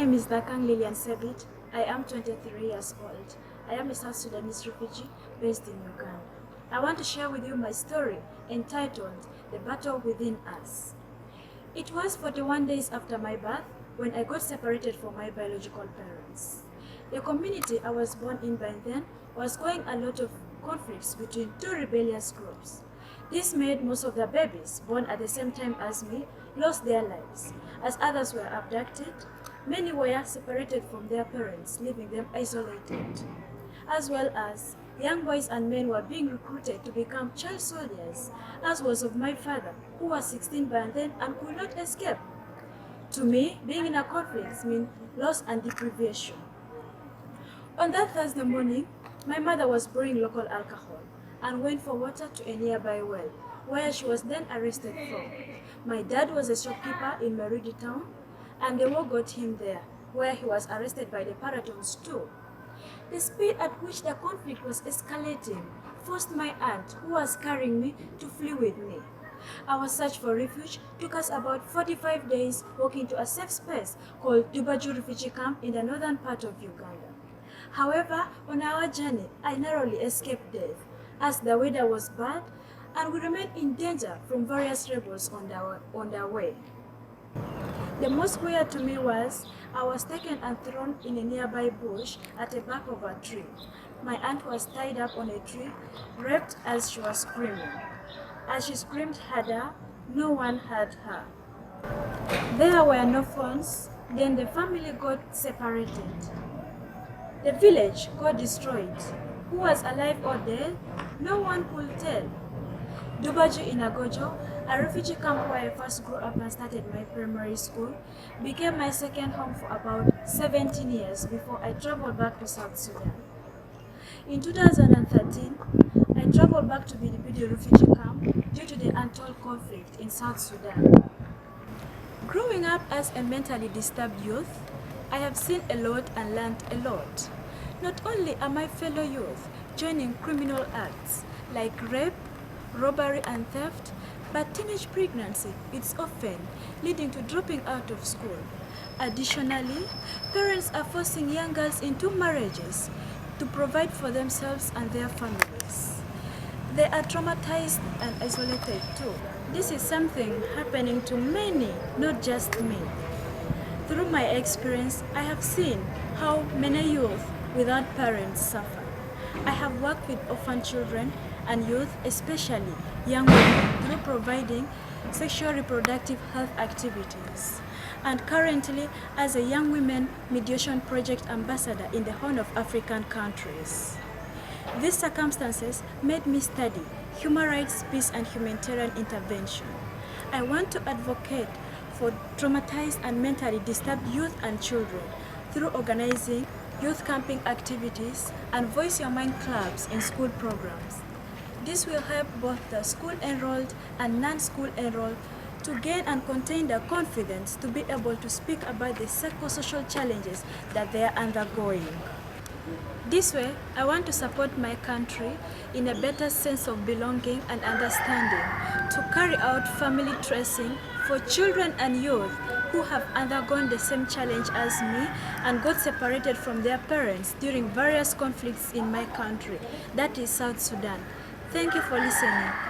name is Lillian. I am 23 years old. I am a South Sudanese refugee based in Uganda. I want to share with you my story entitled The Battle Within Us. It was 41 days after my birth when I got separated from my biological parents. The community I was born in by then was going a lot of conflicts between two rebellious groups. This made most of the babies born at the same time as me lost their lives, as others were abducted. Many were separated from their parents, leaving them isolated. As well as young boys and men were being recruited to become child soldiers, as was of my father, who was 16 by then and could not escape. To me, being in a conflict meant loss and deprivation. On that Thursday morning, my mother was brewing local alcohol and went for water to a nearby well, where she was then arrested from. My dad was a shopkeeper in Meridi town, and the war got him there, where he was arrested by the Paratons too. The speed at which the conflict was escalating forced my aunt, who was carrying me, to flee with me. Our search for refuge took us about 45 days walking to a safe space called Dubaju refugee camp in the northern part of Uganda. However, on our journey, I narrowly escaped death, as the weather was bad and we remained in danger from various rebels on their way. The most weird to me was I was taken and thrown in a nearby bush at the back of a tree. My aunt was tied up on a tree, raped as she was screaming. As she screamed harder, no one heard her. There were no phones, then the family got separated. The village got destroyed. Who was alive or dead? No one could tell. Dubaju in Agojo, a refugee camp where I first grew up and started my primary school, became my second home for about 17 years before I traveled back to South Sudan. In 2013, I traveled back to BIDI refugee camp due to the untold conflict in South Sudan. Growing up as a mentally disturbed youth, I have seen a lot and learned a lot. Not only are my fellow youth joining criminal acts like rape, robbery and theft, but teenage pregnancy is often leading to dropping out of school. Additionally, parents are forcing young girls into marriages to provide for themselves and their families. They are traumatized and isolated too. This is something happening to many, not just me. Through my experience, I have seen how many youth without parents suffer. I have worked with orphan children and youth, especially young women, through providing sexual reproductive health activities. And currently, as a young women mediation project ambassador in the Horn of African countries. These circumstances made me study human rights, peace, and humanitarian intervention. I want to advocate for traumatized and mentally disturbed youth and children through organizing youth camping activities and Voice Your Mind clubs in school programs. This will help both the school-enrolled and non-school enrolled to gain and contain their confidence to be able to speak about the psychosocial challenges that they are undergoing. This way, I want to support my country in a better sense of belonging and understanding to carry out family tracing for children and youth who have undergone the same challenge as me and got separated from their parents during various conflicts in my country, that is South Sudan. Thank you for listening.